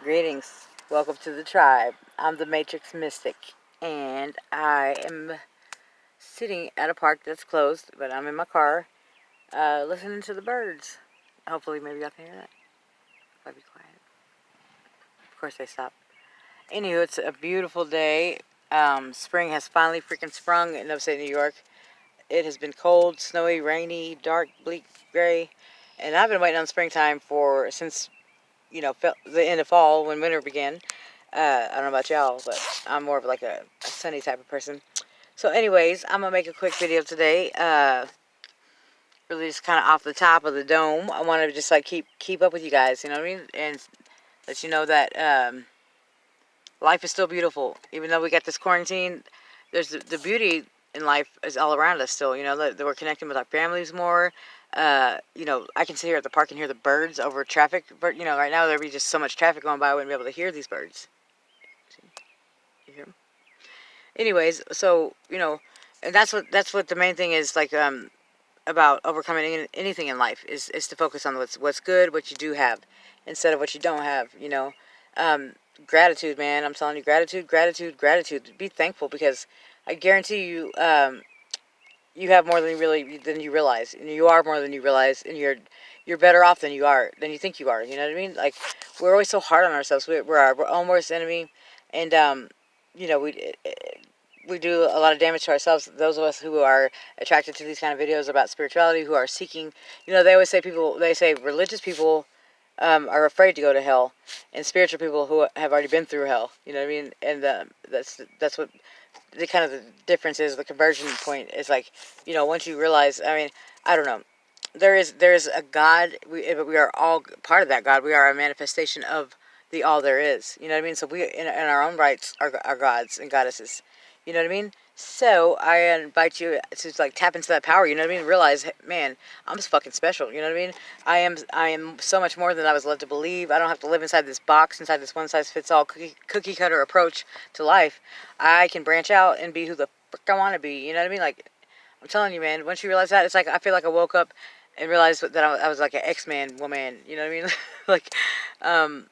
Greetings. Welcome to the tribe. I'm the Matrix Mystic, and I am sitting at a park that's closed, but I'm in my car listening to the birds. Hopefully, maybe y'all can hear that. If I be quiet. Of course, they stop. Anywho, it's a beautiful day. Spring has finally freaking sprung in upstate New York. It has been cold, snowy, rainy, dark, bleak, gray, and I've been waiting on springtime for since the end of fall when winter began. I don't know about y'all, but I'm more of like a sunny type of person. So, anyways, I'm gonna make a quick video today. Really, just kind of off the top of the dome. I want to just like keep up with you guys. You know what I mean? And let you know that life is still beautiful, even though we got this quarantine. There's the beauty in life is all around us still. You know that we're connecting with our families more. I can sit here at the park and hear the birds over traffic. But right now there'd be just so much traffic going by, I wouldn't be able to hear these birds. See? You hear them? Anyways, so and that's what the main thing is like about overcoming anything in life is to focus on what's good, what you do have, instead of what you don't have. Um, Gratitude, man. I'm telling you, gratitude, gratitude, gratitude. Be thankful because I guarantee you, you have more than you realize, and you are more than you realize, and you're better off than you think you are. You know what I mean? Like we're always so hard on ourselves. We're our own worst enemy, and you know we do a lot of damage to ourselves. Those of us who are attracted to these kind of videos about spirituality, who are seeking, they always say they say religious people are afraid to go to hell, and spiritual people who have already been through hell. You know what I mean? And that's what the kind of the difference is. The conversion point is like, once you realize. I mean, I don't know. There is a God. We are all part of that God. We are a manifestation of the all there is. You know what I mean? So we, in our own rights, are gods and goddesses. You know what I mean? So I invite you to like tap into that power. You know what I mean? Realize, man, I'm just fucking special. You know what I mean? I am so much more than I was led to believe. I don't have to live inside this box, inside this one size fits all cookie cutter approach to life. I can branch out and be who the frick I want to be. You know what I mean? Like I'm telling you, man. Once you realize that, it's like I feel like I woke up and realized that I was like an X-Man woman. You know what I mean? like, um,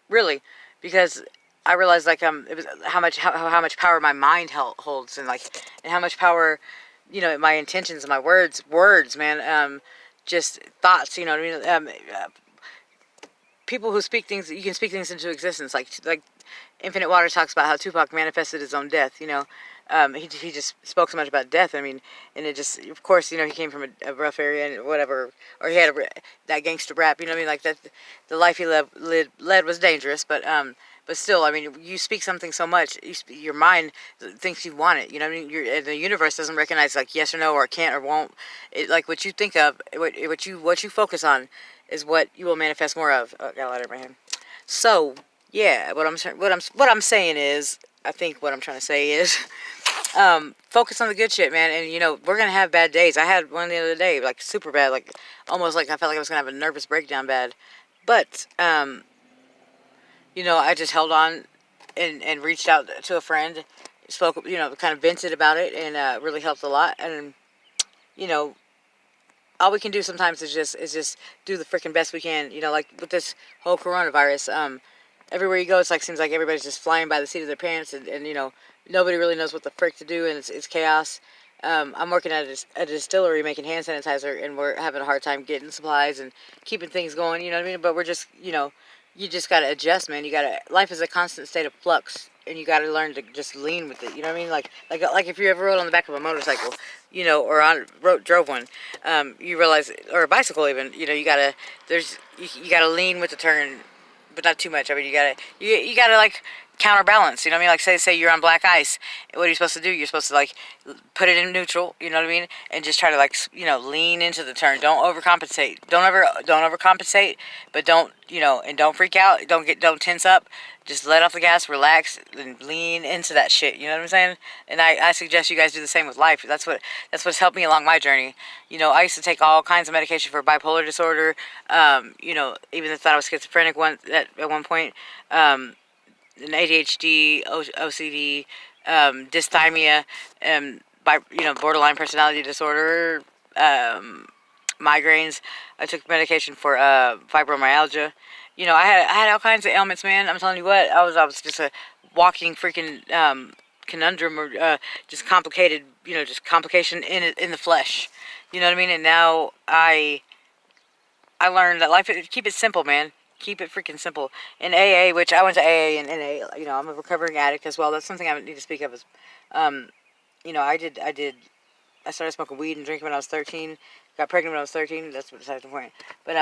really, because I realized like it was how much power my mind holds, and how much power my intentions and my words, man, just thoughts, you know what I mean. People who speak things, you can speak things into existence, like Infinite Water talks about how Tupac manifested his own death. He just spoke so much about death. I mean, and it just, of course, he came from a rough area and whatever, or he had that gangster rap. You know what I mean? Like that, the life he led was dangerous, but still, I mean, you speak something so much, your mind thinks you want it. You know what I mean? The universe doesn't recognize like yes or no or can't or won't. Like what you think of, what you focus on, is what you will manifest more of. Oh, got a lighter in my hand. So yeah, what I'm saying is, I think what I'm trying to say is, focus on the good shit, man. And we're gonna have bad days. I had one the other day, like super bad, like almost like I felt like I was gonna have a nervous breakdown bad. But I just held on and reached out to a friend, spoke, kind of vented about it, and really helped a lot. And you know, all we can do sometimes is just do the freaking best we can. Like with this whole coronavirus, everywhere you go, it's like seems like everybody's just flying by the seat of their pants, and nobody really knows what the frick to do, and it's chaos. I'm working at a distillery making hand sanitizer, and we're having a hard time getting supplies and keeping things going. You know what I mean? But we're just, you just gotta adjust, man. Life is a constant state of flux, and you gotta learn to just lean with it. You know what I mean? Like if you ever rode on the back of a motorcycle, drove one, you realize, or a bicycle even, you gotta lean with the turn, but not too much. I mean, you gotta like counterbalance. You know what I mean? Like say you're on black ice. What are you supposed to do? You're supposed to like put it in neutral. You know what I mean? And just try to like lean into the turn. Don't overcompensate. Don't overcompensate. But don't freak out. Don't tense up. Just let off the gas, relax, and lean into that shit. You know what I'm saying? And I suggest you guys do the same with life. That's what's helped me along my journey. I used to take all kinds of medication for bipolar disorder. Even thought I was schizophrenic at one point. An ADHD, OCD, dysthymia, borderline personality disorder, migraines. I took medication for fibromyalgia, You know, I had all kinds of ailments, man. I'm telling you what, I was just a walking freaking conundrum, or just complicated, you know, just complication in the flesh. You know what I mean? And now I learned that life, keep it simple, man. Keep it freaking simple. In AA, which I went to AA and NA, you know, I'm a recovering addict as well. That's something I need to speak of. Is, you know, I started smoking weed and drinking when I was 13. Got pregnant when I was 13. That's besides the point. But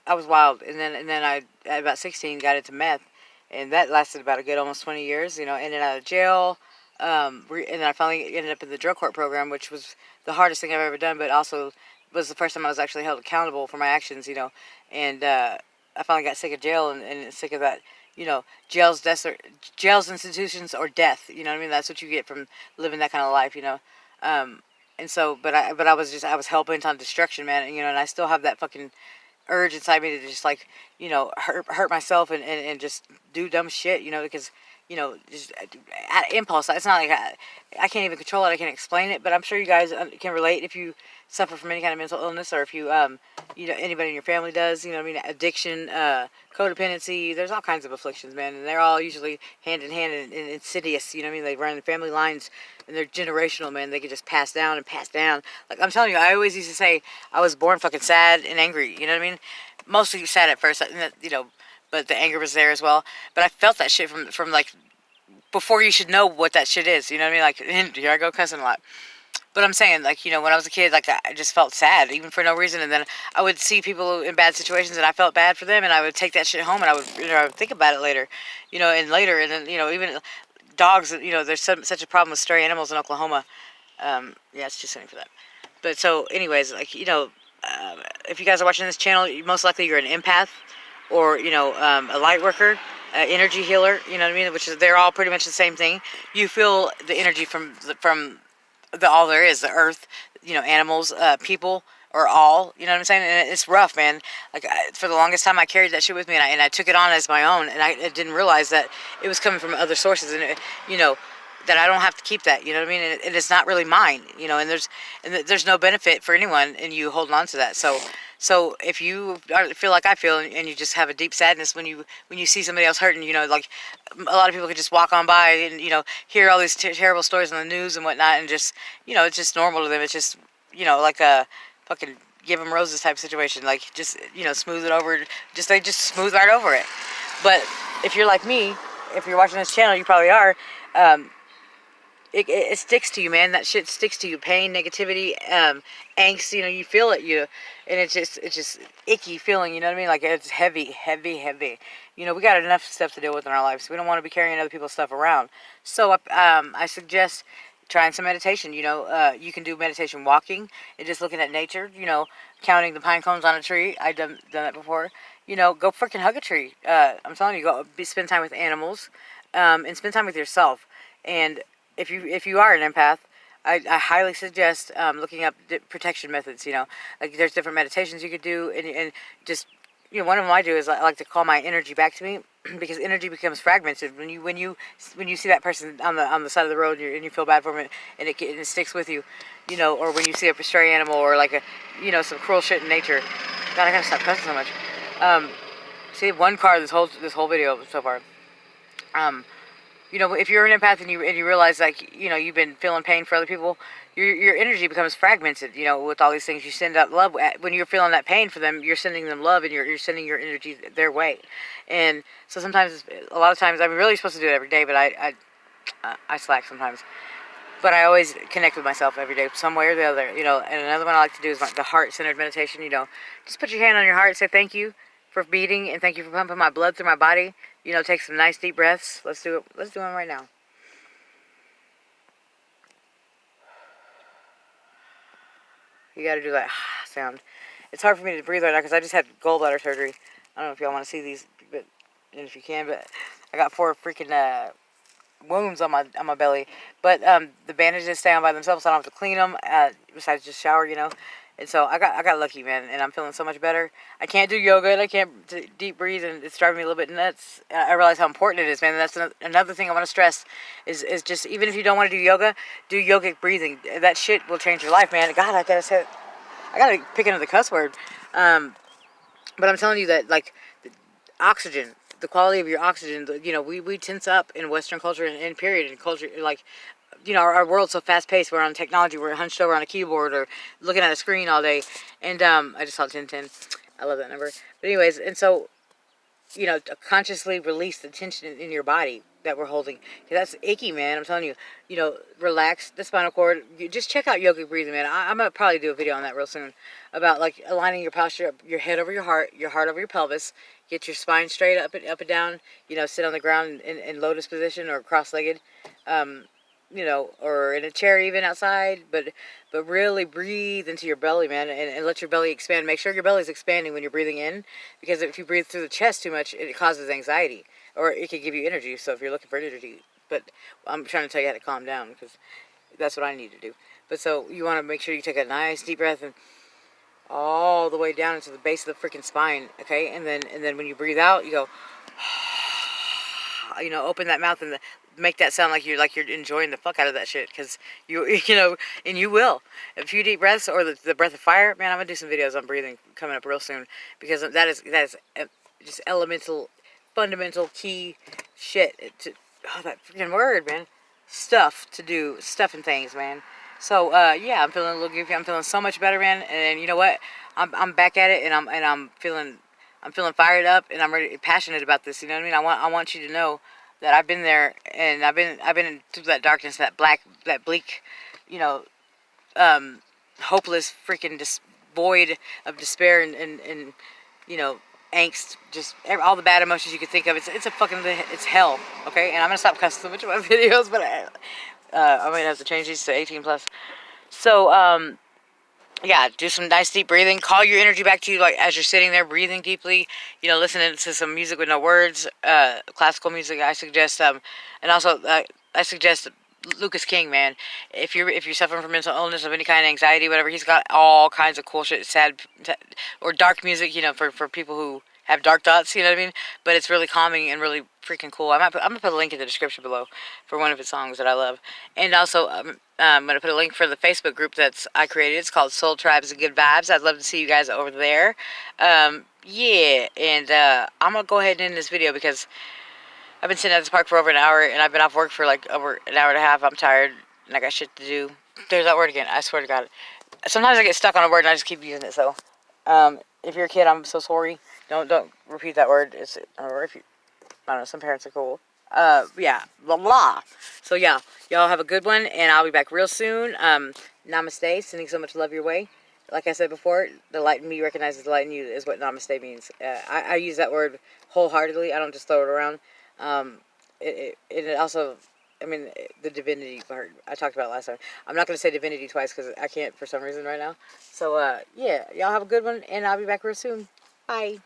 I was wild, and then I at about 16 got into meth, and that lasted about a good almost 20 years. You know, in and out of jail. And then I finally ended up in the drug court program, which was the hardest thing I've ever done, but also was the first time I was actually held accountable for my actions. You know, and I finally got sick of jail and sick of that. You know, jails, institutions, or death. You know what I mean? That's what you get from living that kind of life. You know. And so, but I was hell bent on destruction, man. And, you know, and I still have that fucking urge inside me to just like, you know, hurt myself and just do dumb shit, you know, because, you know, just at impulse. It's not like I can't even control it. I can't explain it, but I'm sure you guys can relate if you suffer from any kind of mental illness, or if you, you know, anybody in your family does, you know what I mean, addiction, codependency, there's all kinds of afflictions, man, and they're all usually hand in hand and insidious, you know what I mean, they run in family lines, and they're generational, man, they can just pass down and pass down. Like, I'm telling you, I always used to say I was born fucking sad and angry, you know what I mean, mostly sad at first, you know, but the anger was there as well, but I felt that shit from like, before you should know what that shit is, you know what I mean, like, here I go cussing a lot. But I'm saying, like, you know, when I was a kid, like, I just felt sad, even for no reason. And then I would see people in bad situations, and I felt bad for them, and I would take that shit home, and I would think about it later, you know, and then, you know, even dogs, you know, there's such a problem with stray animals in Oklahoma. Yeah, it's too sunny for that. But so, anyways, like, you know, if you guys are watching this channel, most likely you're an empath, or, you know, a light worker, energy healer, you know what I mean? Which is, they're all pretty much the same thing. You feel the energy from all there is, the earth, you know, animals, people, or all, you know what I'm saying? And it's rough, man. Like, for the longest time, I carried that shit with me, and I took it on as my own, and I didn't realize that it was coming from other sources, and you know, that I don't have to keep that, you know what I mean? And it's not really mine, you know, and there's no benefit for anyone in you holding on to that. So if you feel like I feel, and you just have a deep sadness when you see somebody else hurting, you know, like, a lot of people could just walk on by and, you know, hear all these terrible stories on the news and whatnot, and just, you know, it's just normal to them. It's just, you know, like a fucking give them roses type situation. Like, just, you know, smooth it over. They just smooth right over it. But if you're like me, if you're watching this channel, you probably are. It sticks to you, man. That shit sticks to you. Pain, negativity, angst. You know, you feel it. And it's just icky feeling. You know what I mean? Like, it's heavy, heavy, heavy. You know, we got enough stuff to deal with in our lives. We don't want to be carrying other people's stuff around. So I suggest trying some meditation. You know, you can do meditation walking and just looking at nature. You know, counting the pine cones on a tree. I've done that before. You know, go freaking hug a tree. I'm telling you, spend time with animals, and spend time with yourself. And if you are an empath, I highly suggest looking up protection methods. You know, like, there's different meditations you could do, and just, you know, one of them I do is I like to call my energy back to me, because energy becomes fragmented when you see that person on the side of the road, and you feel bad for them, and it sticks with you, you know, or when you see a stray animal, or like you know, some cruel shit in nature. God, I gotta stop cussing so much. See, one car this whole video so far. You know, if you're an empath and you realize, like, you know, you've been feeling pain for other people, your energy becomes fragmented, you know, with all these things. You send out love. When you're feeling that pain for them, you're sending them love, and you're sending your energy their way. And so sometimes, a lot of times, I'm really supposed to do it every day, but I slack sometimes. But I always connect with myself every day, some way or the other, you know. And another one I like to do is like the heart-centered meditation, you know. Just put your hand on your heart and say thank you for beating, and thank you for pumping my blood through my body. You know, take some nice deep breaths. Let's do it. Let's do them right now. You got to do that sound. It's hard for me to breathe right now because I just had gallbladder surgery. I don't know if y'all want to see these, but, and if you can, but I got 4 freaking wounds on my belly. But the bandages stay on by themselves, so I don't have to clean them. Besides just shower, you know. And so I got lucky, man, and I'm feeling so much better. I can't do yoga, and I can't deep breathe, and it's driving me a little bit nuts. I realize how important it is, man. And that's another thing I want to stress is just, even if you don't want to do yogic breathing. That shit will change your life, man. God, I gotta pick another cuss word. But I'm telling you that, like, oxygen, the quality of your oxygen. You know, we tense up in Western culture and period in culture, like, you know, our world's so fast paced. We're on technology. We're hunched over on a keyboard or looking at a screen all day. And I just saw 1010. I love that number. But anyways, and so, you know, to consciously release the tension in your body that we're holding. That's icky, man. I'm telling you. You know, relax the spinal cord. You just check out yogic breathing, man. I'm gonna probably do a video on that real soon about like aligning your posture, your head over your heart over your pelvis. Get your spine straight up and down. You know, sit on the ground in lotus position or cross-legged. You know, or in a chair even outside, but really breathe into your belly, man, and let your belly expand. Make sure your belly's expanding when you're breathing in, because if you breathe through the chest too much, it causes anxiety, or it could give you energy. So if you're looking for energy, but I'm trying to tell you how to calm down, because that's what I need to do. But so you want to make sure you take a nice deep breath and all the way down into the base of the freaking spine, okay? And then when you breathe out, you go, you know, open that mouth and make that sound like you're enjoying the fuck out of that shit, because you know, and you will. A few deep breaths, or the breath of fire, man. I'm gonna do some videos on breathing coming up real soon, because that is just elemental, fundamental, key shit to, oh, that freaking word, man. Stuff to do, stuff and things, man. So yeah, I'm feeling a little goofy. I'm feeling so much better, man. And you know what? I'm back at it, and I'm feeling fired up, and I'm really passionate about this. You know what I mean? I want you to know that I've been there, and I've been through that darkness, that bleak, you know, hopeless, freaking void of despair and you know, angst, just all the bad emotions you could think of. It's a fucking, it's hell. Okay, and I'm gonna stop cussing so much in my videos, but I might have to change these to 18 plus. So yeah, do some nice deep breathing. Call your energy back to you, like as you're sitting there breathing deeply. You know, listening to some music with no words, classical music. I suggest, and also I suggest Lucas King, man. If you're suffering from mental illness of any kind, anxiety, whatever, he's got all kinds of cool shit, sad or dark music. You know, for people who have dark thoughts. You know what I mean? But it's really calming and really freaking cool. I'm gonna put a link in the description below for one of his songs that I love, and also I'm gonna put a link for the Facebook group that's I created. It's called Soul Tribes and Good Vibes. I'd love to see you guys over there. Yeah, and I'm gonna go ahead and end this video because I've been sitting at this park for over an hour, and I've been off work for like over an hour and a half. I'm tired, and I got shit to do. There's that word again. I swear to God. Sometimes I get stuck on a word and I just keep using it. So, if you're a kid, I'm so sorry. Don't repeat that word. It's, or if you, I don't know, some parents are cool. Yeah, blah blah. So yeah, y'all have a good one, and I'll be back real soon. Namaste. Sending so much love your way. Like I said before, the light in me recognizes the light in you is what namaste means. I use that word wholeheartedly. I don't just throw it around. It also, I mean, the divinity part I talked about last time. I'm not going to say divinity twice because I can't for some reason right now. So, yeah, y'all have a good one, and I'll be back real soon. Bye.